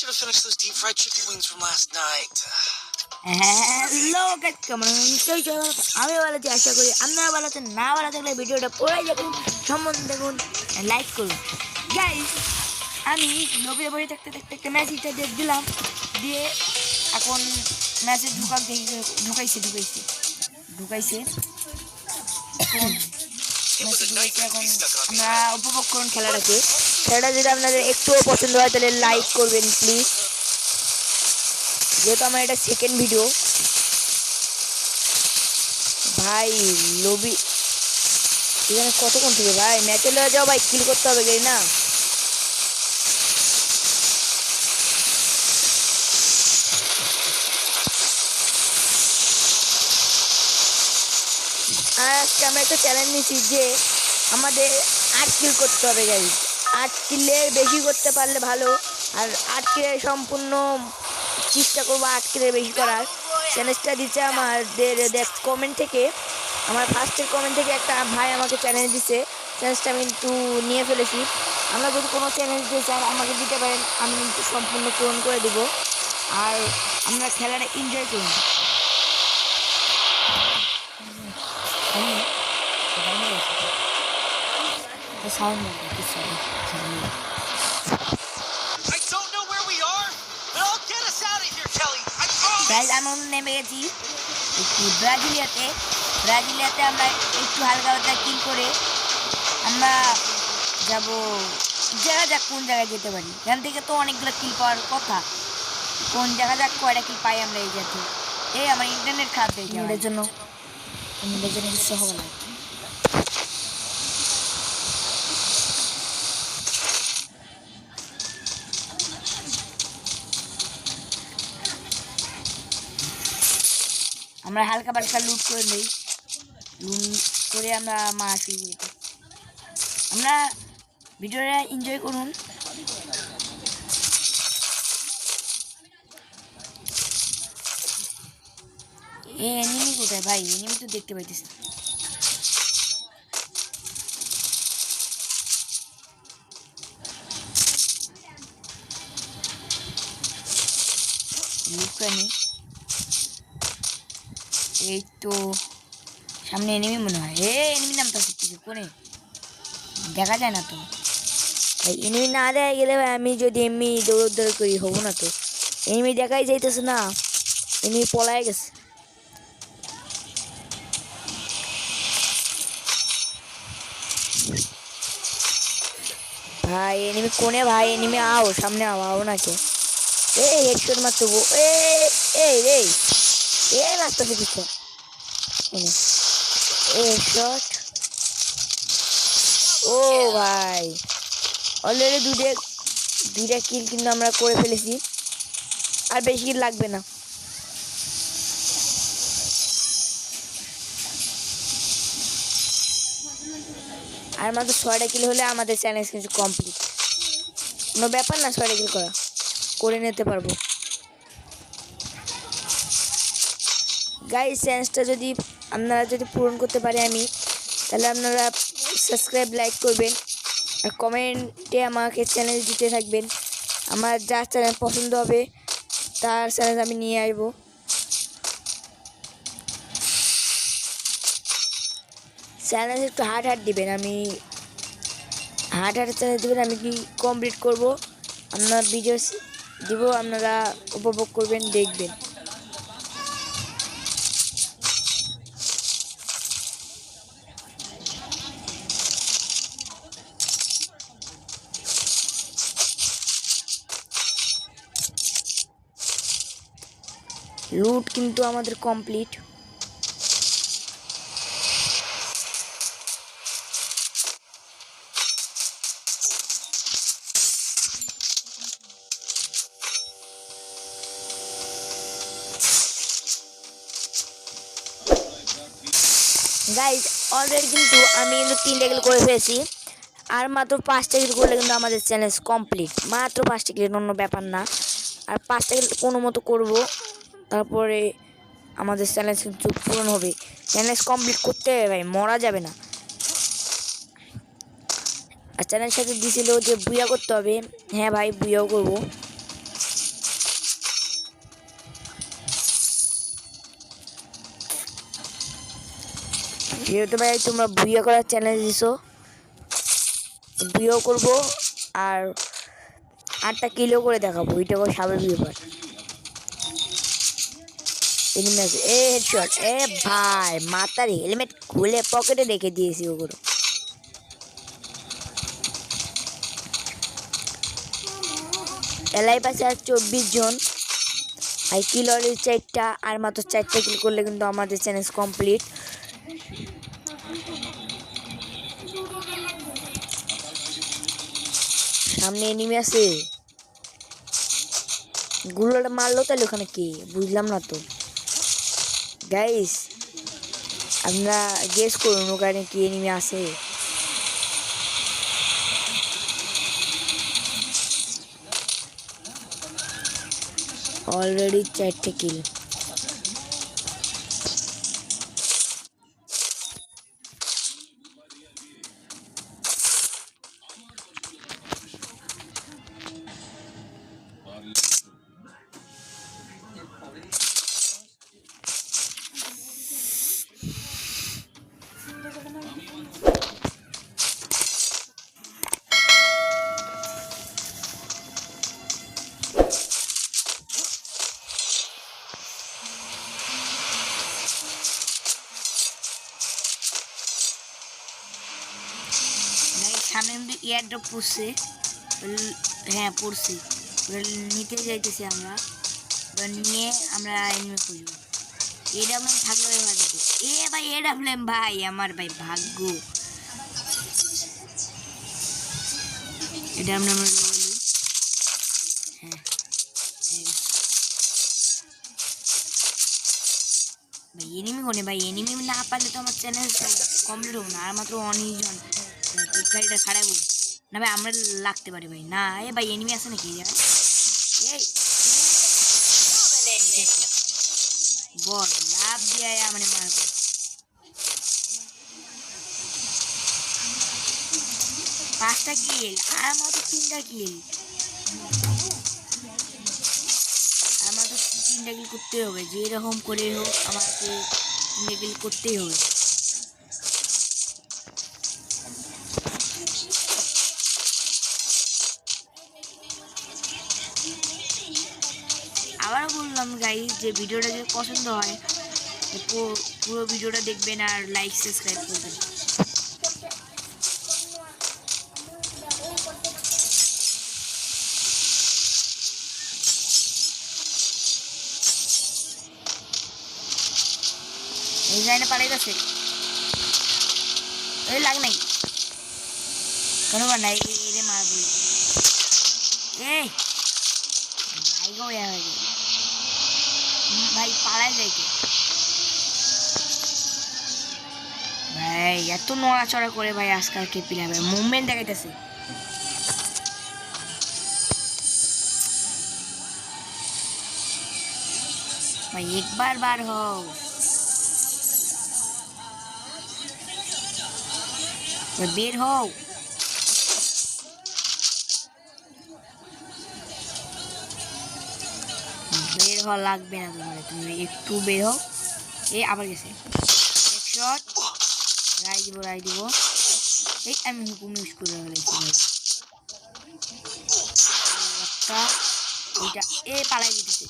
should have finished those deep fried chicken wings from last night. Hello guys, কেমন আছেন? আমি ভালো আছি, আশা করি আপনারা ভালো আছেন। না ভালো থাকলে ভিডিওটা পুরোই দেখুন, সম্বন্ধে দেখুন, লাইক করুন। গাইস, আমি লবিতে বসে থাকতে থাকতে একটা মেসেজটা দিয়ে দিলাম, দিয়ে এখন মেসেজ ঢুকাইছে এখন আমরা উপভোগ করুন খেলাটাকে। খেলাটা যদি আপনাদের একটুও পছন্দ হয় তাহলে লাইক করবেন প্লিজ, যেহেতু আমার এটা সেকেন্ড ভিডিও। ভাই লবি এখানে কতক্ষণ থেকে ভাই ম্যাচে লয়ে যাও ভাই, কিল করতে হবে গাই না। আজকে আমরা একটা চ্যালেঞ্জ নিচ্ছি যে আমাদের 8 কিল করতে হবে গাই। 8 কিলের বেশি করতে পারলে ভালো, আর 8 কিলের সম্পূর্ণ চেষ্টা করবো 8 কিলের বেশি করার। চ্যালেঞ্জটা দিচ্ছে আমাদের কমেন্ট থেকে, আমার ফার্স্টের কমেন্ট থেকে একটা ভাই আমাকে চ্যালেঞ্জ দিচ্ছে। চ্যালেঞ্জটা আমি কিন্তু নিয়ে ফেলেছি। আমরা যদি কোনো চ্যালেঞ্জ দিয়ে চান আমাকে দিতে পারেন, আমি কিন্তু সম্পূর্ণ পূরণ করে দেব। আর আমরা খেলাটা এনজয় করুন। সাউন্ড আমি নেমে গেছি ব্রাজিলিয়াতে আমরা একটু হালকা হালকা কিল করে আমরা যাব। দেখা যাক কোন জায়গায় যেতে পারি। এখান থেকে তো অনেকগুলো কিল পাওয়ার কথা, কোন দেখা যাক কয়টা কিল পাই আমরা এই জায়গাতে। এই আমার ইন্টারনেট খারাপ হয়ে যায়, এর জন্য কিছু হবে না। আমরা হালকা পালকা লুট করে নেই, লুট করে আমরা মারা শুরু করি। আমরা ভিডিওটা এনজয় করুন। এনিমি কোথায় ভাই? এনিমি তো দেখতে পাইতেছি। লুট করে নেই। এই তো সামনে এনিমি মনে হয়। এনিমি নামটা কিছু কোনে দেখা যায় না তো ভাই। এনিমি না দেখা গেলে ভাই আমি যদি এমনি দৌড় করি হবো না তো। এনিমি দেখাই যাইতেছে না, এনিমি পলায় গেছে। ভাই এনিমি কোনে ভাই? এনিমি আও সামনে, আও নাকি? হেডশট মারতে মারতেছে পিছনে শট। ও ভাই অলরেডি দুইটা কিল কিন্তু আমরা করে ফেলেছি, আর বেশি কিল লাগবে না। আর মাত্র 6টা কিল হলে আমাদের চ্যালেঞ্জ কিন্তু কমপ্লিট। কোনো ব্যাপার না, 6টা কিল করে নিতে পারবো। গাইস, চ্যালেঞ্জটা যদি আপনারা পূরণ করতে পারে আমি, তাহলে আপনারা সাবস্ক্রাইব লাইক করবেন আর কমেন্টে আমাকে চ্যালেঞ্জ দিতে থাকবেন। আমার যার চ্যালেঞ্জ পছন্দ হবে তার চ্যালেঞ্জ আমি নিয়ে আসবো। চ্যালেঞ্জ একটু হার্ড দিবেন, আমি হার্ড চ্যালেঞ্জ দেবেন, আমি কি কমপ্লিট করব। আপনার ভিডিও দিব, আপনারা উপভোগ করবেন, দেখবেন। লুট কিন্তু আমাদের কমপ্লিট। গাইজ অলরেডি কিন্তু আমি 3টা কিল করে ফেলেছি, আর মাত্র 5টা কিল করলে কিন্তু আমাদের চ্যালেঞ্জ কমপ্লিট। মাত্র 5টা কিল, অন্য ব্যাপার না। আর 5টা কিল কোনো মতো করবো, তারপরে আমাদের চ্যালেঞ্জ কিন্তু পূরণ হবে। চ্যালেঞ্জ কমপ্লিট করতে হবে ভাই, মরা যাবে না। আর চ্যালেঞ্জ সাথে দিয়েছিল যে বুয়া করতে হবে। হ্যাঁ ভাই, বুয়াও করবো। যেহেতু ভাই তোমরা ভিডিও করার চ্যালেঞ্জ দিছো, ভিডিও করবো আর 8টা কিলো করে দেখাবো, এটা কোনো স্বাভাবিক ব্যাপার। এনিমি আছে, এ হেডশট, এ ভাই মাথার হেলমেট খুলে পকেটে রেখে দিয়েছি ওগুলো। এলাই পাশে আর 24 জন। আর কিল হলে 4টা, আর মাত্র 4টা কিল করলে কিন্তু আমাদের চ্যালেঞ্জ কমপ্লিট। সামনে এনিমি আছে, গুলোটা মারলো তাহলে ওখানে কে বুঝলাম না তো গাইস, আপনারা গেস করুন ওখানে কি এনিমি আছে। অলরেডি 4টে কিল। সামনে কিন্তু এয়ার ড্রপ পড়ছে, হ্যাঁ পড়ছে, নিতে যাইতেছি আমরা, নিয়ে আমরা এনিমি খুঁজবো। এডাব্লিউএম থাকলে ভাই, এ ভাই এডাব্লিউএম ভাই আমার ভাই ভাগ্য। এটা আমরা হ্যাঁ ভাই এনিমি কোনে ভাই, এনিমি না পারলে তো আমার চ্যানেল কমপ্লিট হবে না। আর মাত্র 19 জন, গাড়িটা খারাপও না ভাই, আমরা লাগতে পারি ভাই। না এ ভাই এনিমি আছে নাকি এই বল লাভ দিয়ে মানে মারবো। 5টা কিল আর মাত্র 3টা কিল, আমার তো 3টা কিল করতেই হবে, যেরকম করে হোক আমাকে 3টা কিল করতেই হবে। আবারও বললাম গাইস, যে ভিডিওটা যদি পছন্দ হয় পুরো ভিডিওটা দেখবেন আর লাইক সাবস্ক্রাইব করবেন। এই লাইনে পালাই গেছে, এই লাগ নাই কোনো বার নাই, এরে মারবো। এই ভাই গো ভাই পালাই যাইতে ভাই, এত নড়াচড়া করে ভাই আজকাল কে পিলা ভাই, মুভমেন্ট দেখাইতেছে। ভাই একবার বার হও, বের হও। বের হওয়া লাগবে না তোমার, তুমি একটু বের হও। এই আবার গেছে শট, রাই দিব। এই আমি হুকুম ইউজ করে ফেলেছি ভাই, একটা ওইটা এ পালাই দিতেছে।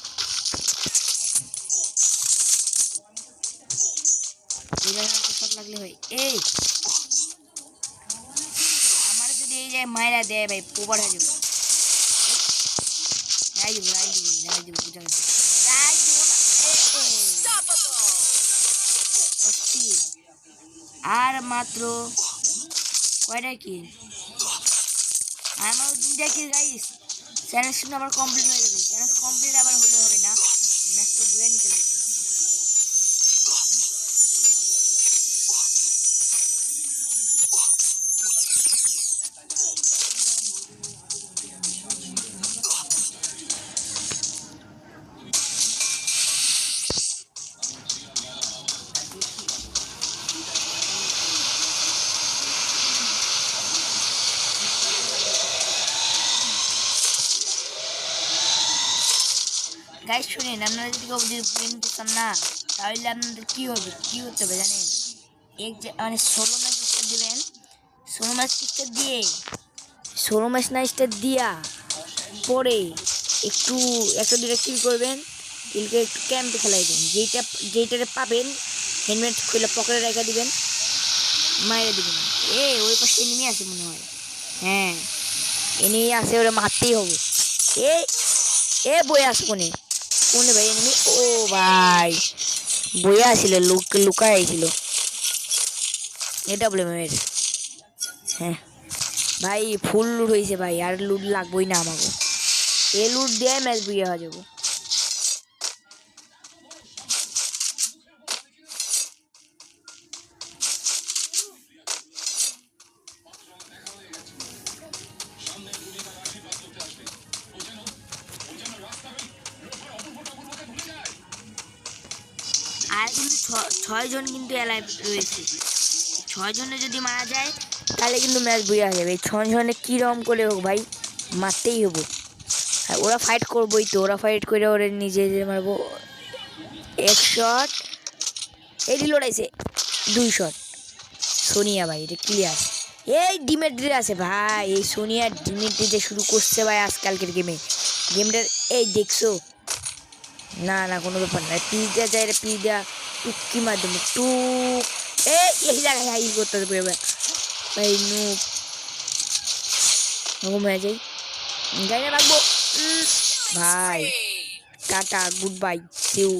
শট লাগলে ভাই এই আমার যদি এই যে মায়েরা দেয় ভাই পোবার হয়ে যাবে। রাই দিব বুঝা গেছে, রাই দিব না। আর মাত্র কয়টা কিল, আমার 2টা কিল গাইস, চ্যালেঞ্জ কিন্তু আবার কমপ্লিট হয়ে যাবে। চ্যালেঞ্জ কমপ্লিট আবার হলে হবে না, ম্যাচ তো বুঝে নিতে লাগবে। গাইস শুনেন, আপনারা যদি কেউ ব্লেম করতেন না, তাহলে আপনাদের কি হবে, কি করতে হবে জানেন? মানে 16 ম্যাচ স্টার দিবেন। 16 ম্যাচ স্টার দিয়ে 16 ম্যাচ না স্টার দিয়া পরে একটু একটা দুটো কিল করবেন, কিলকে একটু ক্যাম্পে খেলাই দেন, যেইটারে পাবেন হেলমেট খুলে পকেটে রেখে দিবেন, মাইরে দিবেন। ওই পাশে এনিমি আছে মনে হয়, হ্যাঁ এনিমি আছে, ওরা মারতেই হবে। বই আছে কোনে কোনে ভাই এনিমি, ও ভাই বইয়া আসছিল, লুকায় আইছিল, এটা বলে মেয়ের। হ্যাঁ ভাই ফুল লুট হয়েছে ভাই, আর লুট লাগবোই না আমাকে, এ লুট দিয়ে ম্যাচ বুঝে হয়ে যাবো। আর কিন্তু 6 জন কিন্তু অ্যালাইভ রয়েছে, 6 জনে যদি মারা যায় তাহলে কিন্তু ম্যাচ বুঝে হয়ে যাবে। 6 জনে কীরকম করে হোক ভাই মারতেই হবো, আর ওরা ফাইট করবোই তো, ওরা ফাইট করে ওরা নিজেদের মারবো। 1 শট, এই রিলোড আইছে, 2 শট। সোনিয়া ভাই এটা ক্লিয়ার, এই ডিমেট্রি আছে ভাই, এই সোনিয়া ডিমেট্রি যে শুরু করছে ভাই আজকালকের গেমটার। এই দেখছো না না কোনো ব্যাপার না, পিজা যায় রে, পিজা টুকি মাধ্যমে টুক, এই জায়গায় হাই করতে হবে ভাই, নুক হয়ে যাই, যাই না রাখবো ভাই, টাটা গুড বাই সিউ।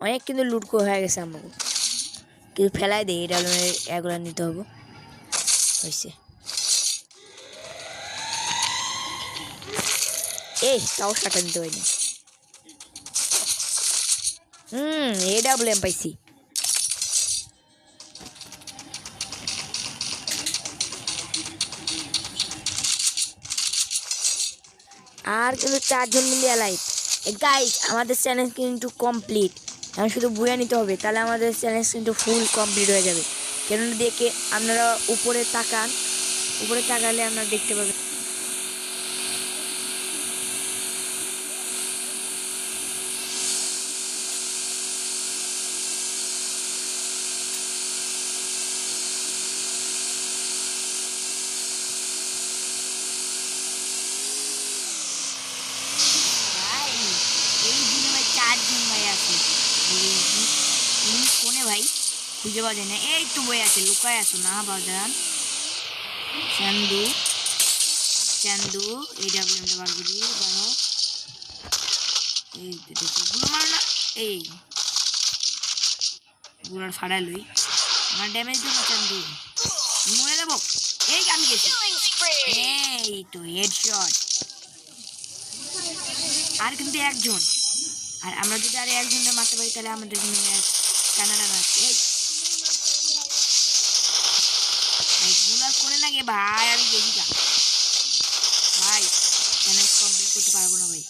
অনেক কিন্তু লুট হয়ে গেছে আমাকে, কিন্তু ফেলাই দেয়, এটা এগুলো নিতে হবে হয়েছে। তাও সাটা নিতে পারিনি। AWM পাইছি। আর কিন্তু 4 জন মিলে অ্যালাইভ। গাইস আমাদের চ্যালেঞ্জ কিন্তু কমপ্লিট, এখন শুধু বুয়া নিতে হবে, তাহলে আমাদের চ্যালেঞ্জ কিন্তু ফুল কমপ্লিট হয়ে যাবে। কেন দেখে আপনারা উপরে তাকান, উপরে তাকালে আপনারা দেখতে পাবেন কোনে ভাই খুঁজে পাওয়া যায় না, এই তো বই আছে, লুকায় আছো না বাজান। চান্দু AWMটা বার করি, বারো এই তো দেখো গুলো মারো না, এই গুলার ফাড়াই লই, আমার ড্যামেজ দেবো চান্দু, মরে যাবো। এই আমি গেছি, এই তো হেডশট। আর কিন্তু একজন, আর আমরা যদি আর একজনের মারতে পারি তাহলে আমাদের কানাডা আছে। এই গুলার করে না গে ভাই, আমি গেছি না ভাই, চ্যালেঞ্জ কমপ্লিট করতে পারবো না ভাই,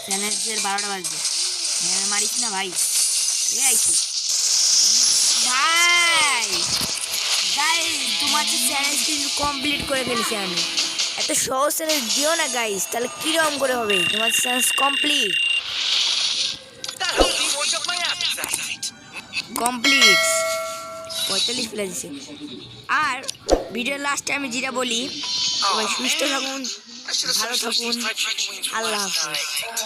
চ্যালেঞ্জের 12টা বাজবে, মারিস না ভাই। আইছি ভাই, গাইস তোমার যে চ্যালেঞ্জ কিন্তু কমপ্লিট করে ফেলেছি আমি, এত সহজ চ্যালেঞ্জ দিও না গাইস, তাহলে কিরকম করে হবে, তোমার চ্যালেঞ্জ কমপ্লিট কমপ্লিট 45 প্লাস দিছে। আর ভিডিওর লাস্টে আমি যেটা বলি, সবাই সুস্থ থাকুন, ভালো থাকুন, আল্লাহ হাফেজ।